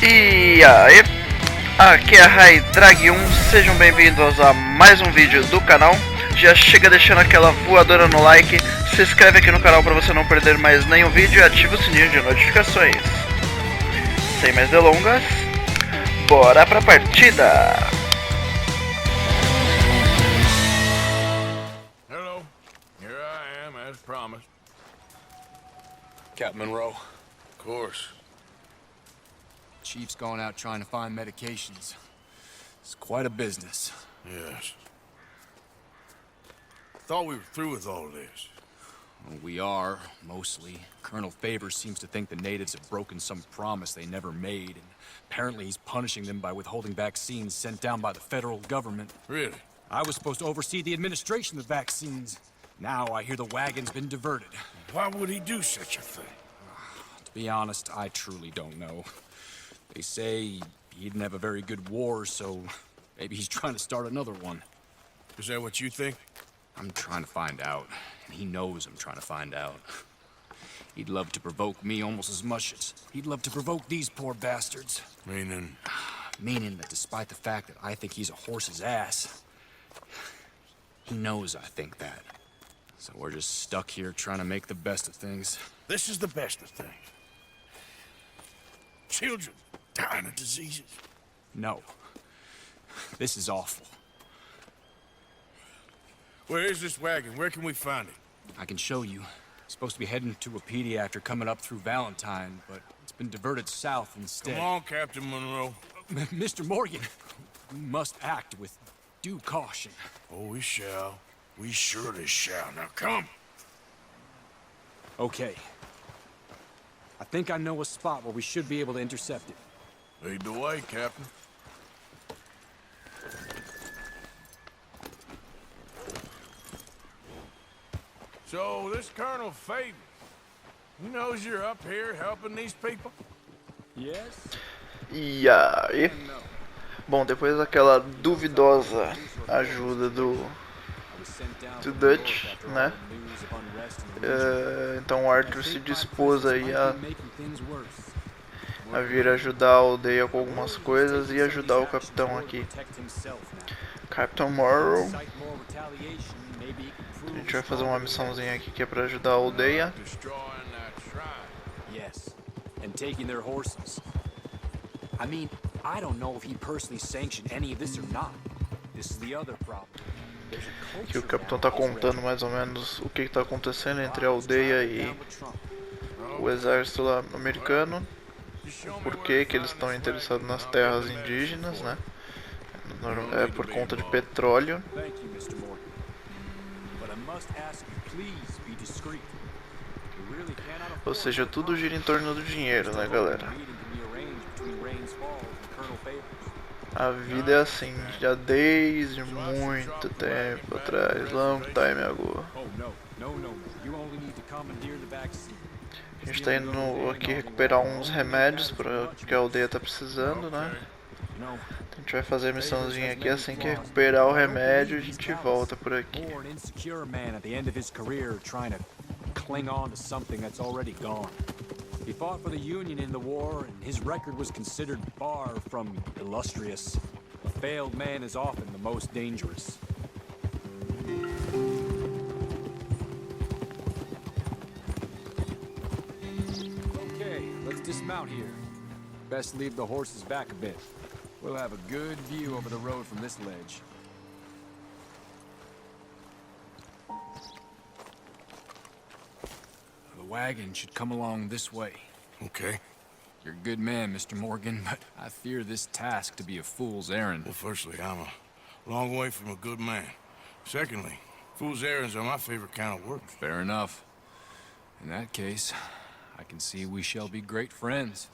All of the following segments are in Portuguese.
E aí, aqui é a RAYDRAG 1, sejam bem-vindos a mais um vídeo do canal. Já chega deixando aquela voadora no like, se inscreve aqui no canal para você não perder mais nenhum vídeo e ativa o sininho de notificações. Sem mais delongas, bora pra partida! Hello, here I am as promised. Captain Monroe. Of course. Chief's going out trying to find medications. It's quite a business. Yes. Thought we were through with all this. Well, we are, mostly. Colonel Favors seems to think the natives have broken some promise they never made, and apparently he's punishing them by withholding vaccines sent down by the federal government. Really? I was supposed to oversee the administration of vaccines. Now I hear the wagon's been diverted. Why would he do such a thing? To be honest, I truly don't know. They say he didn't have a very good war, so maybe he's trying to start another one. Is that what you think? I'm trying to find out, and he knows I'm trying to find out. He'd love to provoke me almost as much as he'd love to provoke these poor bastards. Meaning? Meaning that despite the fact that I think he's a horse's ass, he knows I think that. So we're just stuck here trying to make the best of things. This is the best of things. Children dying of diseases. No. This is awful. Where is this wagon? Where can we find it? I can show you. Supposed to be heading to a pediatric coming up through Valentine, but it's been diverted south instead. Come on, Captain Monroe. Mr. Morgan, we must act with due caution. Oh, we shall. We surely shall. Now come. Okay. I think I know a spot where we should be able to intercept it. Lead the way, Captain. So, this Colonel Favors, he knows you're up here helping these people? Yes? E aí? Bom, depois daquela duvidosa ajuda do Dutch, né? Então o Arthur se dispôs aí a vir ajudar a aldeia com algumas coisas e ajudar o capitão aqui, Capitão Morrow. A gente vai fazer uma missãozinha aqui que é pra ajudar a aldeia. Yes, and taking their horses. I mean, I don't know if he personally sanctioned any of this or not. This is the other problem. Aqui o capitão tá contando mais ou menos o que tá acontecendo entre a aldeia e o exército lá americano. Por que eles estão interessados nas terras indígenas, né? É por conta de petróleo. Ou seja, tudo gira em torno do dinheiro, né, galera? A vida é assim, já desde muito tempo atrás, long time ago. A gente tá indo aqui recuperar uns remédios que a aldeia tá precisando, né? A gente vai fazer a missãozinha aqui, assim que recuperar o remédio a gente volta por aqui. He fought for the Union in the war, and his record was considered far from illustrious. A failed man is often the most dangerous. Okay, let's dismount here. Best leave the horses back a bit. We'll have a good view over the road from this ledge. The wagon should come along this way. Okay. You're a good man, Mr. Morgan, but I fear this task to be a fool's errand. Well, firstly, I'm a long way from a good man. Secondly, fool's errands are my favorite kind of work. Fair enough. In that case, I can see we shall be great friends.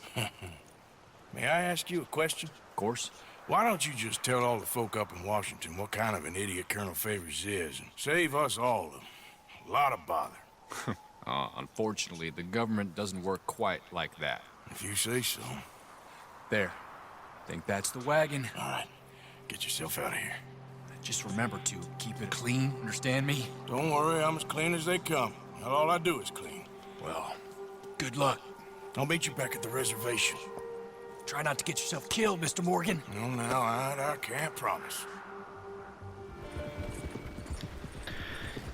May I ask you a question? Of course. Why don't you just tell all the folk up in Washington what kind of an idiot Colonel Favors is and save us all a lot of bother? Unfortunately, the government doesn't work quite like that. If you say so. There. Think that's the wagon. All right. Get yourself out of here. Just remember to keep it clean, understand me? Don't worry, I'm as clean as they come. Not all I do is clean. Well, good luck. I'll meet you back at the reservation. Try not to get yourself killed, Mr. Morgan. No, now, I can't promise.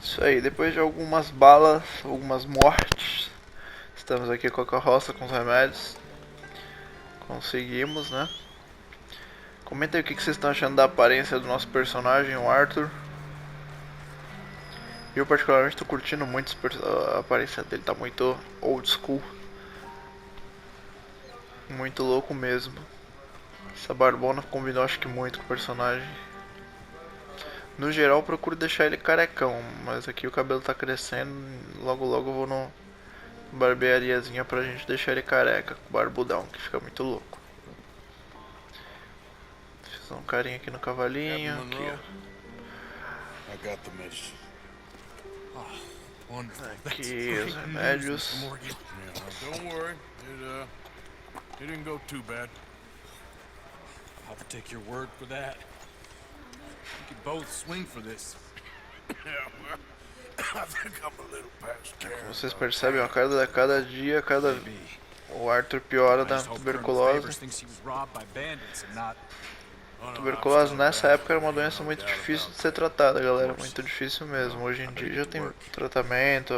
Isso aí, depois de algumas balas, algumas mortes, estamos aqui com a carroça, com os remédios. Conseguimos, né? Comenta aí o que vocês estão achando da aparência do nosso personagem, o Arthur. Eu particularmente estou curtindo muito a aparência dele, tá muito old school. Muito louco mesmo. Essa barbona combinou acho que muito com o personagem. No geral eu procuro deixar ele carecão, mas aqui o cabelo tá crescendo. Logo logo eu vou no barbeariazinha pra gente deixar ele careca, com barbudão, que fica muito louco. Fiz um carinho aqui no cavalinho, aqui ó. I got the medicine. Aqui os remédios. Yeah, don't worry. It didn't go too bad. I'll take your word for that. We could both swing for this. Yeah, well, I think I'm a little past care. Vocês percebem, a cada dia, o Arthur piora da tuberculose. Tuberculose nessa época era uma doença muito difícil de ser tratada, galera, muito difícil mesmo. Hoje em dia já tem tratamento,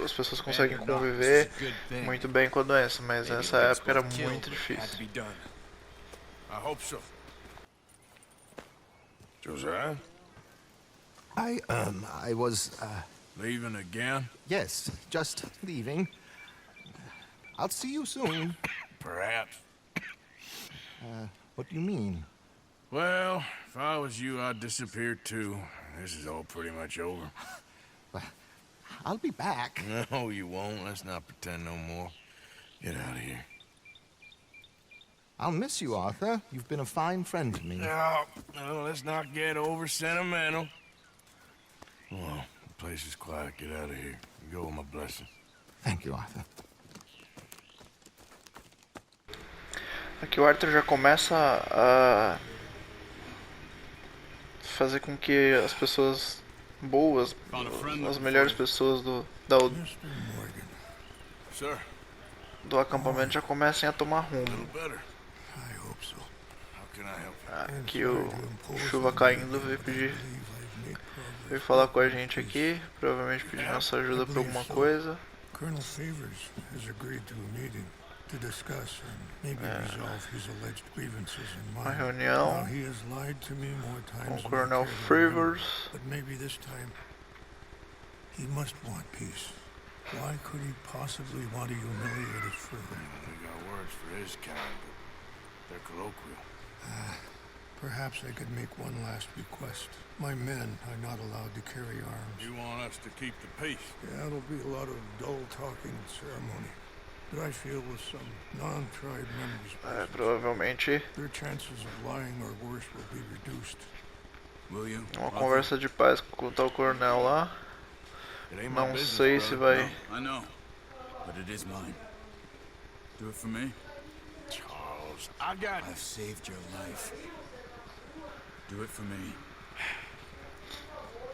as pessoas conseguem conviver muito bem com a doença, mas nessa época era muito difícil. I hope so. Josiah? I was, Leaving again? yes, just leaving. I'll see you soon. Perhaps. What do you mean? Well, if I was you, I'd disappear too. This is all pretty much over. I'll be back. No, you won't. Let's not pretend no more. Get out of here. I'll miss you, Arthur. You've been a fine friend to me. No, let's not get over sentimental. Well, the place is quiet. Get out of here. You go with my blessing. Thank you, Arthur. Aqui o Arthur já começa a fazer com que as pessoas boas, as melhores pessoas Sir, do acampamento já comecem a tomar rumo. better. I hope so. How can I help? Aqui o Chuva caindo veio falar com a gente aqui, provavelmente pedir nossa ajuda para alguma coisa. Colonel Favors has agreed to a meeting to discuss and maybe resolve his alleged grievances in Uma mine. reunião Now, he has lied to me more com times o than I Coronel care to Favors. remember, but maybe this time he must want peace. Why could he possibly want to humiliate us further? We got words for his kind, but they're colloquial. Perhaps I could make one last request. My men are not allowed to carry arms. You want us to keep the peace? Yeah, it'll be a lot of dull talking and ceremony. But I feel with some non-tried members present, Provavelmente their chances of lying or worse will be reduced. Will you? uma conversa de paz com o tal coronel lá. It ain't my Não business, sei se brother. vai. I know, but it is mine. Do it for me. Charles, I got I've saved your life. Do it for me.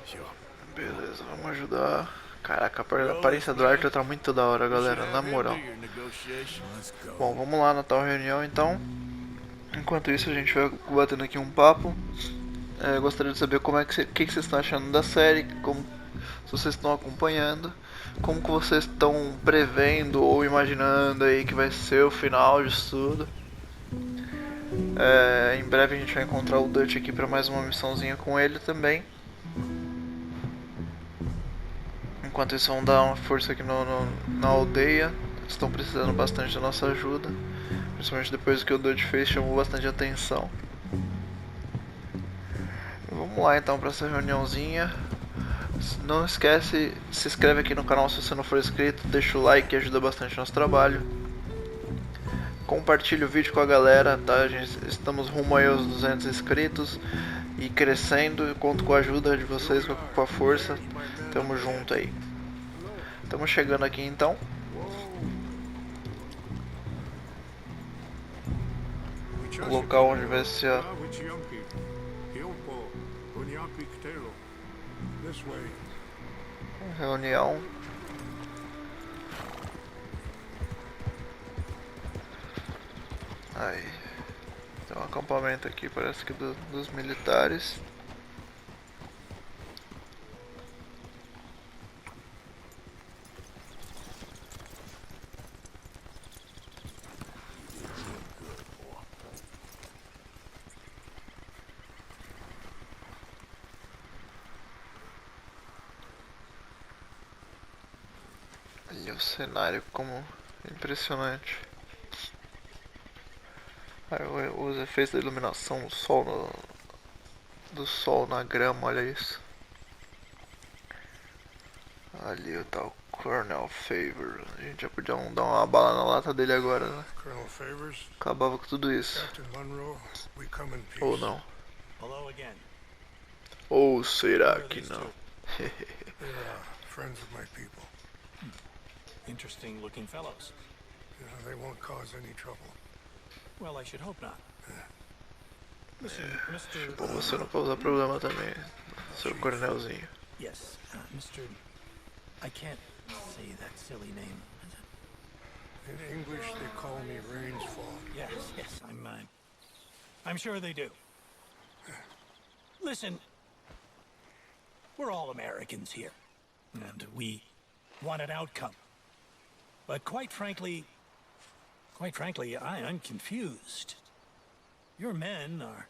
Sure. Beleza, vamos ajudar. Caraca, a aparência do Arthur tá muito da hora, galera, na moral. Bom, vamos lá na tal reunião então. Enquanto isso a gente vai batendo aqui um papo. Gostaria de saber como é que vocês estão achando da série, se vocês estão acompanhando, como que vocês estão prevendo ou imaginando aí que vai ser o final disso tudo. Em breve a gente vai encontrar o Dutch aqui para mais uma missãozinha com ele também. Enquanto isso, vamos dar uma força aqui na aldeia. Eles estão precisando bastante da nossa ajuda, principalmente depois do que o Dutch fez, chamou bastante atenção. Vamos lá então para essa reuniãozinha. Não esquece, se inscreve aqui no canal se você não for inscrito, deixa o like que ajuda bastante o nosso trabalho. Compartilhe o vídeo com a galera, tá? Estamos rumo aí aos 200 inscritos e crescendo. Eu conto com a ajuda de vocês, com a força. Tamo junto aí. Estamos chegando aqui então. O local onde vai ser a reunião. Aí. Tem um acampamento aqui, parece que dos militares. E o cenário como impressionante. Aí os efeitos da iluminação, o sol do sol na grama, olha isso. Ali o tal Colonel Favor. A gente já podia dar uma bala na lata dele agora, né? Colonel Favors, Acabava com tudo isso. Captain Monroe, we come in peace. Ou não. Hello again. Ou será que não? They're friends of my people. Interesting looking fellows. They won't cause any trouble. Well, I should hope not. Listen, Mr. Bom, você não causar problema também, seu coronelzinho. Yes, Mr. I can't say that silly name. In English, they call me Rainsfall. Yes, I'm sure they do. Listen, we're all Americans here, and we want an outcome. But quite frankly, I'm confused. Your men are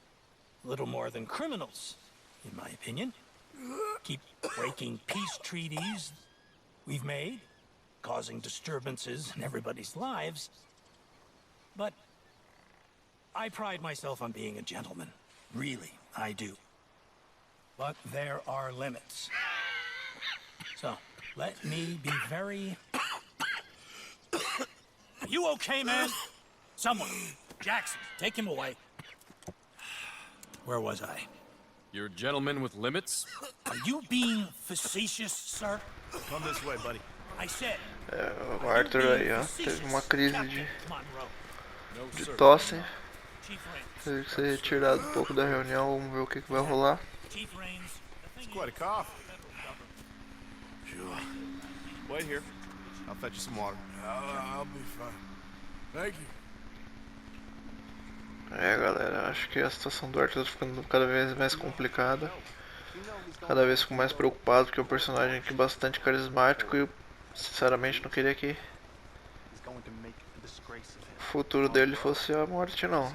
a little more than criminals, in my opinion. Keep breaking peace treaties we've made, causing disturbances in everybody's lives. But I pride myself on being a gentleman. Really, I do. But there are limits. So, let me be very... Are you okay, man? Someone. Jackson, take him away. Where was I? You're a gentleman with limits? Are you being facetious, sir? Come this way, buddy. I said... O Arthur aí, ó, teve uma crise de tosse. Teve que ser retirado um pouco da reunião, vamos ver o que vai rolar. It's quite a cough. Sure. Wait here. I'll fetch you some water. I'll be fine. Thank you. Galera, acho que a situação do Arthur tá ficando cada vez mais complicada. Cada vez fico mais preocupado, porque é um personagem aqui bastante carismático e eu sinceramente não queria que o futuro dele fosse a morte, não.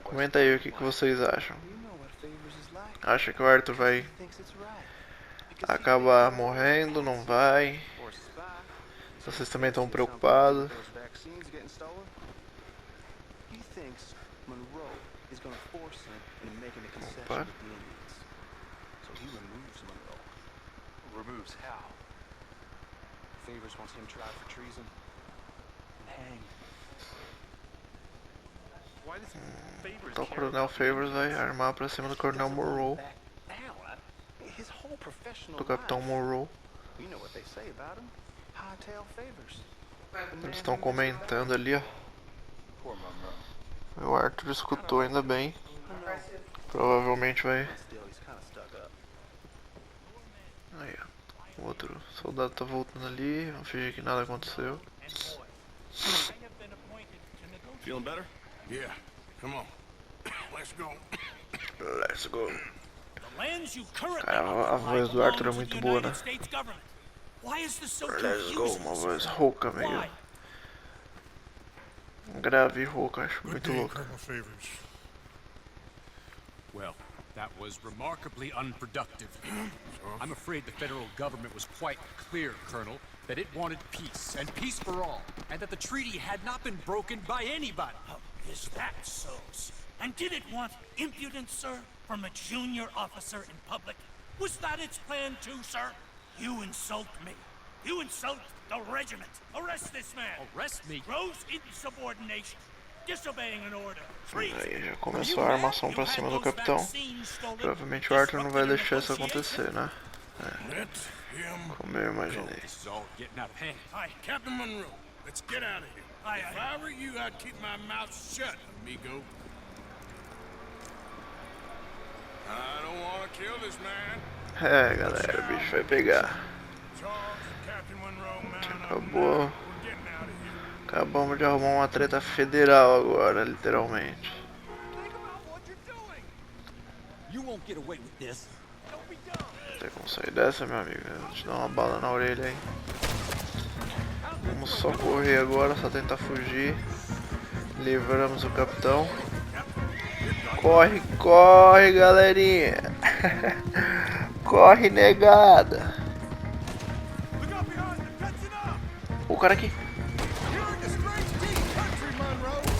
Comenta aí o que vocês acham. Acha que o Arthur vai acabar morrendo? Não vai? Vocês também estão preocupados? Opa. Removes how? Favors wants him tried for treason and hanged. Why does Favors Então o Coronel Favors vai armar pra cima do Coronel Monroe. His whole professional Do Capitão Monroe. You know what they say about him? Hightail Favors. Eles estão comentando ali, ó. Poor Monroe. O Arthur escutou, ainda bem. Provavelmente vai. Still, he's kind of stuck up. Aí, ó. O outro soldado tá voltando ali. Vamos fingir que nada aconteceu. Feeling better? Yeah. Come on. Let's go. Let's go. The lands you currently Cara, a voz do Arthur é belong to muito the boa, né? United States government. Why is this so Let's go, confusing? uma voz rouca, meio Why? grave e rouca, acho Good muito day, louca. Colonel Favors. Well, that was remarkably unproductive. I'm afraid the federal government was quite clear, Colonel, that it wanted peace, and peace for all, and that the treaty had not been broken by anybody. Oh, is that so? And did it want impudence, sir, from a junior officer in public? Was that its plan too, sir? You insult me. You insult the regiment. Arrest this man. Arrest me? Gross insubordination. Disobeying an order. Aí já começou a armação pra cima do capitão. Provavelmente o Arthur não vai deixar isso acontecer, né? Let him Como eu imaginei. This is all getting out of hand. Hi, Captain Monroe. Let's get out of here. If I were you, I'd keep my mouth shut, amigo. I don't want to kill this man. Galera, o bicho vai pegar. Charles, Captain Monroe, mount up. Acabou. We're getting out of here. Acabamos de arrumar uma treta federal agora, literalmente. Tem como sair dessa, meu amigo? Vou te dar uma bala na orelha aí. Vamos só correr agora, só tentar fugir. Livramos o capitão. Corre, corre, galerinha. Corre, negada. O cara aqui.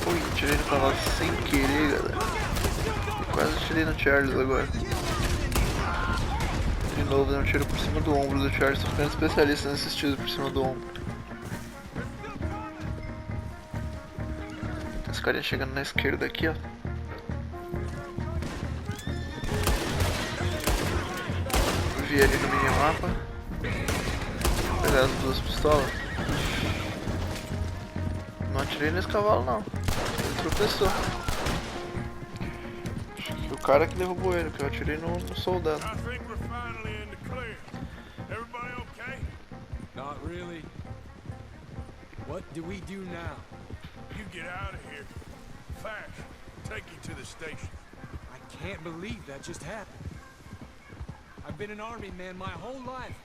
Ui, tirei no cavalo sem querer, galera. Quase tirei no Charles agora. De novo, dei um tiro por cima do ombro do Charles. Tô ficando especialista nesses tiros por cima do ombro. Tem esse carinha chegando na esquerda aqui, ó. Vi ali no minimapa. Vou pegar as duas pistolas. Não atirei nesse cavalo não. Ele tropeçou. Acho que o cara que derrubou ele, que eu atirei no soldado. Not really. What do we do now? You get out of here. Fast. Take you to the station. I can't believe that just happened. I've been an army man my whole life.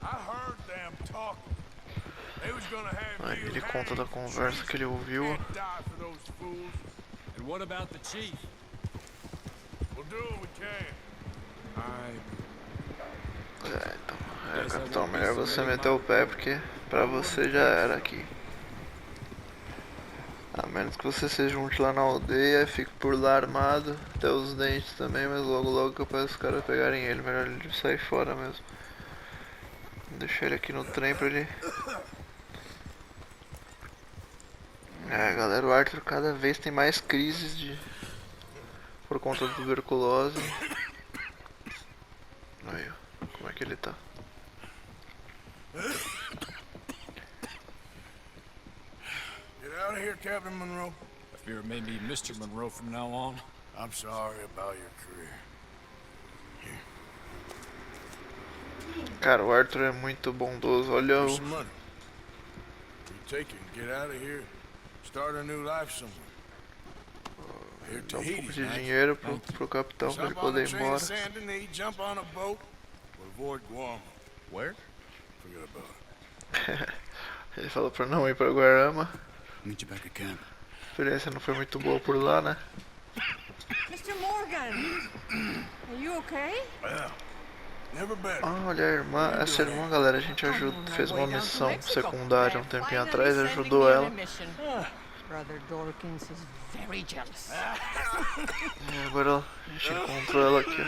I heard them talking. They was gonna have Aí you ele conta da conversa que ele ouviu. can't die for those fools. And what about the chief? We'll do what we can. Então, capitão, melhor você meter o pé porque pra você já era aqui. A menos que você se junte lá na aldeia, fique por lá armado, até os dentes também, mas logo logo capaz os caras pegarem ele, melhor ele sair fora mesmo. Deixar ele aqui no trem pra ele... galera, o Arthur cada vez tem mais crises por conta da tuberculose. Aí, ó, como é que ele tá? Get out of here, Captain Monroe. I fear it may be Mr. Monroe from now on. I'm sorry about your career. Cara, o Arthur é muito bondoso, olha Here's o... some money. You take it and get out of here. Start a new life somewhere. Here Dá um pouco Tahiti's de nice. dinheiro pro capitão pra ele Jump on poder a ir train embora. to Saint Denis, jump on a boat. We'll avoid Guam. Where? Forget about it. Ele falou pra não ir pra Guarama. Meet you back at camp. A experiência não foi muito boa por lá, né? Mr. Morgan, are you okay? Well, never better. Ah, olha a irmã, essa irmã, galera, a gente fez uma missão secundária um tempinho atrás, ajudou ela. Brother Dorkins is very jealous. E agora a gente encontrou ela aqui, ó.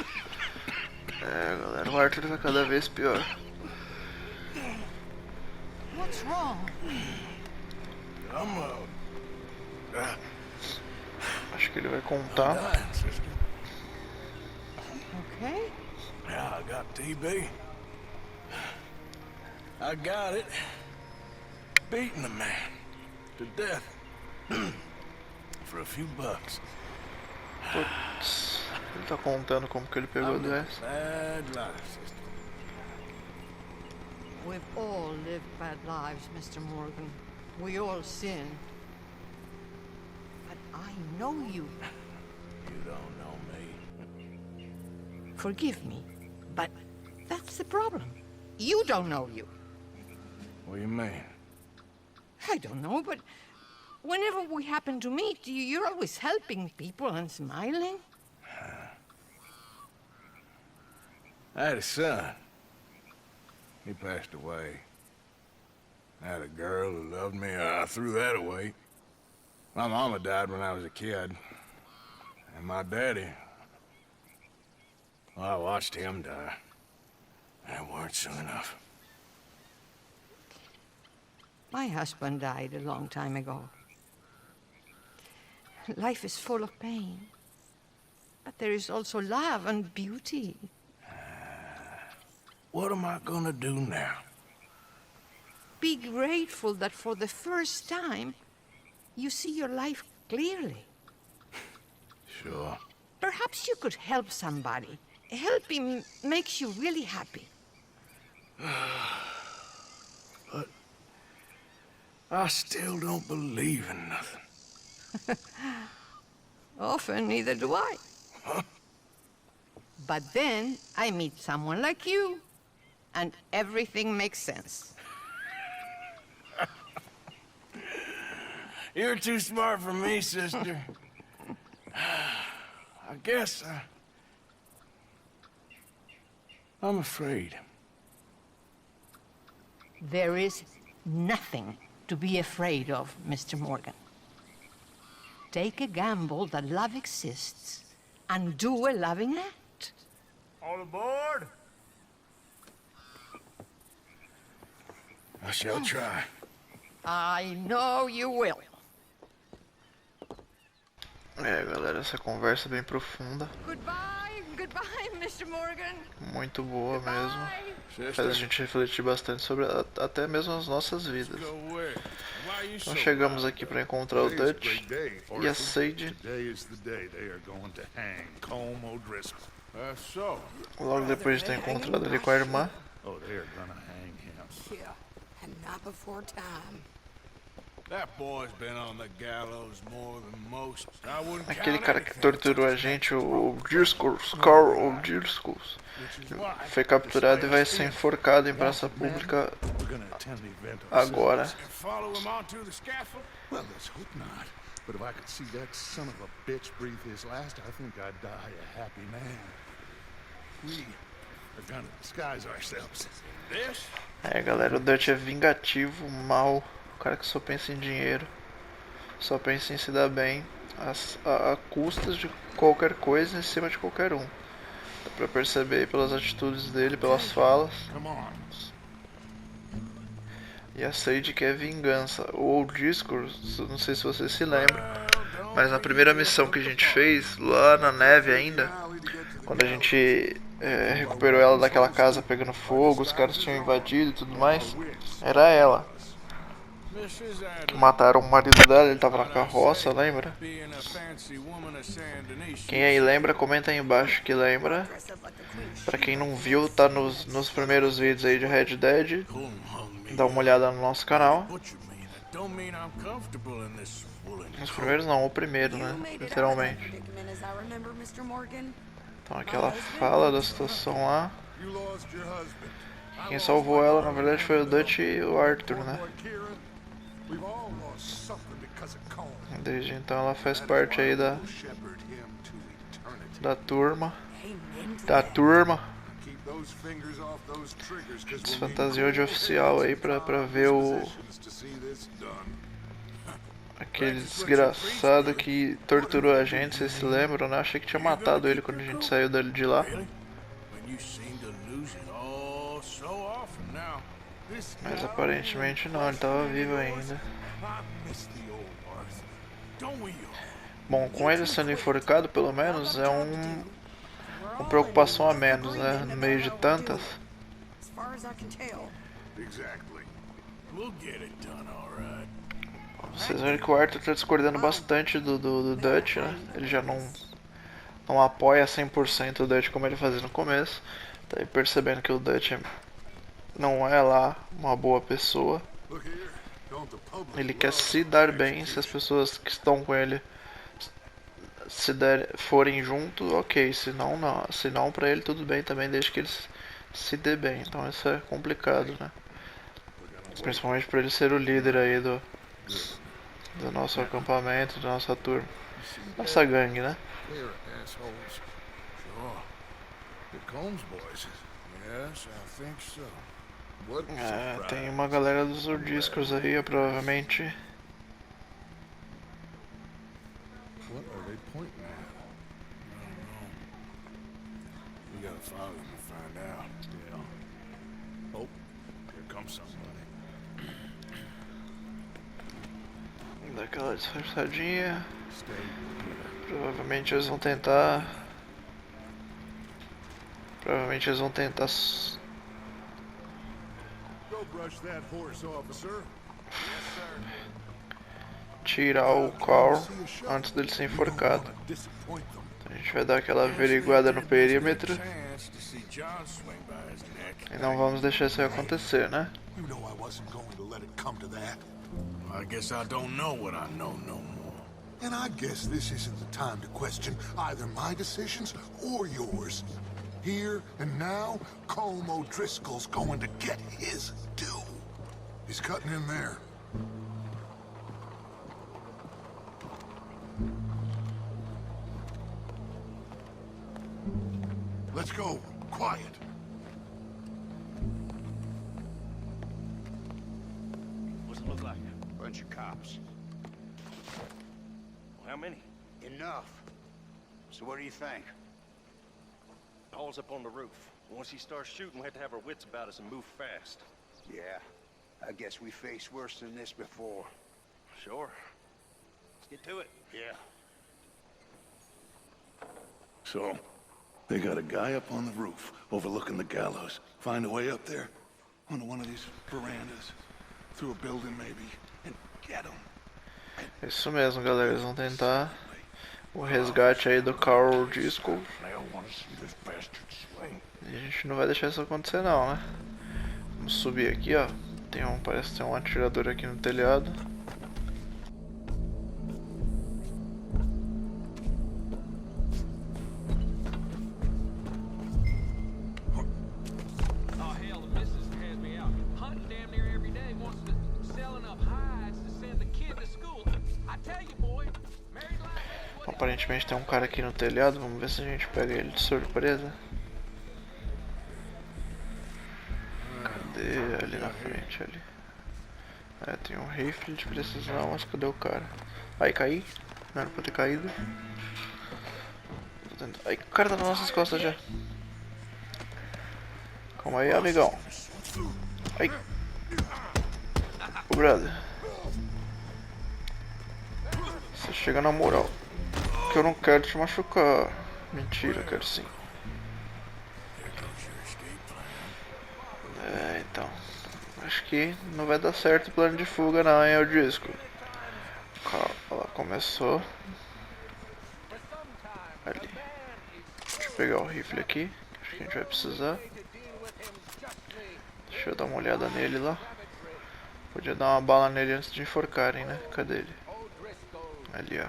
Galera, o Arthur tá cada vez pior. What's wrong? Acho que ele vai contar. Dying, sister. Okay. Yeah, I got TB. I got it. Beating a man to death for a few bucks. Putz, ele tá contando como que ele pegou a doença. Bad life, sister. We've all lived bad lives, Mr. Morgan. We all sin. But I know you. You don't know me. Forgive me, but that's the problem. You don't know you. What do you mean? I don't know, but whenever we happen to meet, you're always helping people and smiling. I had a son. He passed away. I had a girl who loved me. I threw that away. My mama died when I was a kid. And my daddy, well, I watched him die. That weren't soon enough. My husband died a long time ago. Life is full of pain. But there is also love and beauty. What am I gonna do now? Be grateful that for the first time, you see your life clearly. Sure. Perhaps you could help somebody. Helping makes you really happy. But I still don't believe in nothing. Often, neither do I. But then I meet someone like you, and everything makes sense. You're too smart for me, sister. I guess I'm afraid. There is nothing to be afraid of, Mr. Morgan. Take a gamble that love exists and do a loving act. All aboard? I shall try. I know you will. Galera, essa conversa é bem profunda. Goodbye, Mr. Morgan. Muito boa mesmo. Faz a gente refletir bastante sobre até mesmo as nossas vidas. Então chegamos aqui para encontrar o Dutch e a Seja. Logo depois de ter encontrado ele com a irmã. Aquele cara que torturou a gente, o Discourse, foi capturado e vai ser enforcado em praça pública agora. Galera, o Dutch é vingativo, mau. O cara que só pensa em dinheiro, só pensa em se dar bem a custas de qualquer coisa, em cima de qualquer um. Dá pra perceber pelas atitudes dele, pelas falas. E a Seja quer vingança. O Old Discourse, não sei se você se lembra, mas na primeira missão que a gente fez, lá na neve ainda, quando a gente recuperou ela daquela casa pegando fogo, os caras tinham invadido e tudo mais, era ela. Que mataram o marido dela, ele tava na carroça, lembra? Quem aí lembra, comenta aí embaixo que lembra. Pra quem não viu, tá nos primeiros vídeos aí de Red Dead. Dá uma olhada no nosso canal. Os primeiros não, o primeiro, né? Literalmente. Então aqui ela fala da situação lá. Quem salvou ela, na verdade, foi o Dutch e o Arthur, né? Desde então ela faz parte aí da turma. Se fantasiou de oficial aí pra ver aquele desgraçado que torturou a gente, vocês se lembram, né? Achei que tinha matado ele quando a gente saiu de lá. Mas aparentemente não, ele tava vivo ainda. Bom, com ele sendo enforcado, pelo menos, é uma preocupação a menos, né? No meio de tantas. Vocês viram que o Arthur tá discordando bastante do Dutch, né? Ele já não apoia 100% o Dutch como ele fazia no começo. Tá aí percebendo que o Dutch não é lá uma boa pessoa. Ele quer se dar bem. Se as pessoas que estão com ele forem junto, ok. Se não, pra ele tudo bem também, desde que ele se dê bem. Então isso é complicado, né? Principalmente por ele ser o líder aí do nosso acampamento, da nossa turma, nossa gangue, né? Tem uma galera dos discos aí, provavelmente. Daquela disfarçadinha. Provavelmente eles vão tentar tirar o Carl antes dele ser enforcado. Então a gente vai dar aquela averiguada no perímetro e não vamos deixar isso acontecer, né? You know I wasn't going to let it come to that. I guess I don't know what I know no more. And I guess this isn't the time to question either my decisions or yours. Here and now, Colm O'Driscoll's going to get his due. He's cutting in there. Let's go. Quiet. What's it look like? Bunch of cops. How many? Enough. So what do you think? Paul's up on the roof. Once he starts shooting, we have to have our wits about us and move fast. Yeah. I guess we faced worse than this before. Sure. Let's get to it. Yeah. So, they got a guy up on the roof, overlooking the gallows. Find a way up there, onto one of these verandas, through a building maybe, and get him. Isso mesmo, galera. Eles vão tentar o resgate aí do Carl Driscoll. E a gente não vai deixar isso acontecer não, né? Vamos subir aqui, ó. Parece ter um atirador aqui no telhado. Aparentemente tem um cara aqui no telhado, vamos ver se a gente pega ele de surpresa. Cadê? Ali na frente, ali. É, tem um rifle de precisão, mas cadê o cara? Aí, caí. Não era pra ter caído. Aí, o cara tá nas nossas costas já. Calma aí, amigão. Aí. Ô, brother. Você chega na moral. Que eu não quero te machucar. Mentira, eu quero sim. É, então. Acho que não vai dar certo o plano de fuga não, hein, o disco. Calma, começou. Ali. Deixa eu pegar o rifle aqui. Acho que a gente vai precisar. Deixa eu dar uma olhada nele lá. Podia dar uma bala nele antes de enforcarem, né? Cadê ele? Ali, ó.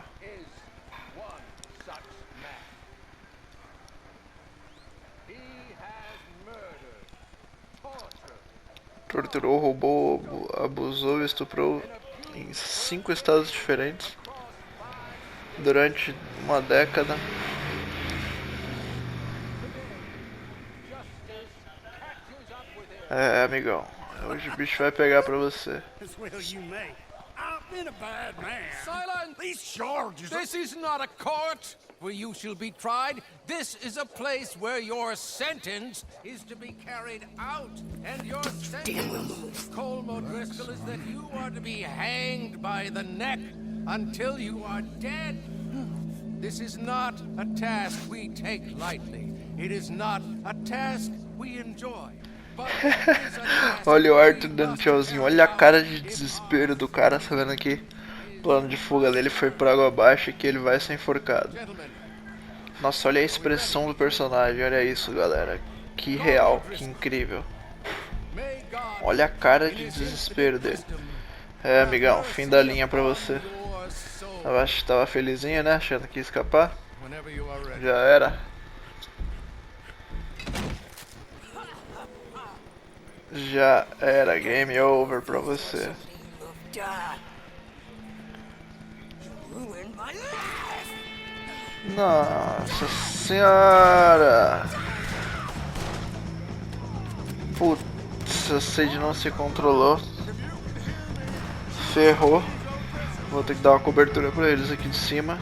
Torturou, roubou, abusou e estuprou em 5 estados diferentes durante uma década. É, amigão, hoje o bicho vai pegar pra você. Silence! These charges. This is not a court where you shall be tried. This is a place where your sentence is to be carried out. And your sentence, Colm O'Driscoll, is that you are to be hanged by the neck until you are dead. This is not a task we take lightly. It is not a task we enjoy. Olha o Arthur dando tchauzinho. Olha a cara de desespero do cara, sabendo que o plano de fuga dele foi por água abaixo e que ele vai ser enforcado. Nossa, olha a expressão do personagem. Olha isso, galera. Que real, que incrível. Olha a cara de desespero dele. É, amigão, fim da linha pra você. Eu acho que tava felizinho, né? Achando que ia escapar. Já era. Já era, game over pra você. Nossa senhora! Putz, a Sage não se controlou. Ferrou. Vou ter que dar uma cobertura pra eles aqui de cima.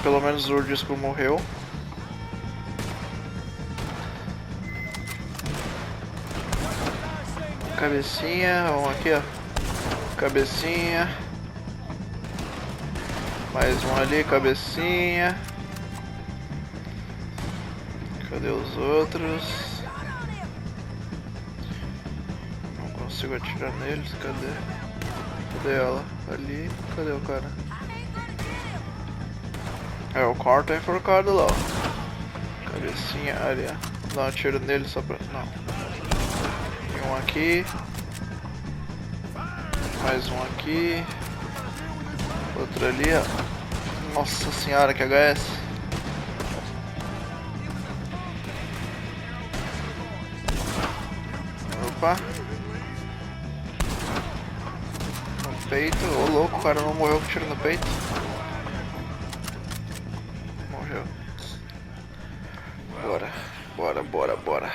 Pelo menos o disco morreu. Cabecinha, vamos aqui, ó. Cabecinha. Mais um ali, cabecinha. Cadê os outros? Não consigo atirar neles, cadê? Cadê ela? Ali, cadê o cara? É, o cara tá enforcado lá, ó. Cabecinha, ali, ó. Dá um tiro nele só pra... Não. um aqui. Mais um aqui. Outro ali, ó. Nossa senhora, que HS. Opa. No peito. Ô louco, o cara não morreu com tiro no peito. Morreu. Bora. Bora, bora, bora.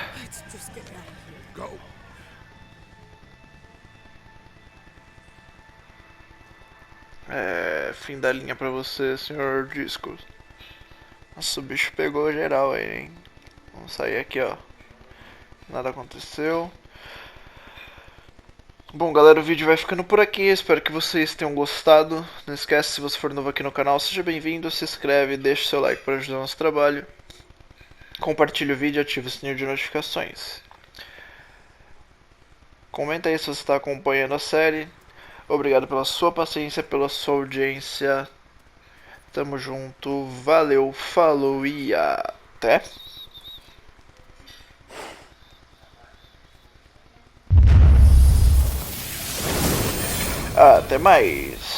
Fim da linha pra você, senhor Disco. Nossa, o bicho pegou geral aí, hein? Vamos sair aqui, ó. Nada aconteceu. Bom, galera, o vídeo vai ficando por aqui. Espero que vocês tenham gostado. Não esquece, se você for novo aqui no canal, seja bem-vindo, se inscreve, deixa o seu like para ajudar o nosso trabalho. Compartilhe o vídeo e ative o sininho de notificações. Comenta aí se você está acompanhando a série. Obrigado pela sua paciência, pela sua audiência. Tamo junto, valeu, falou e até. Até mais.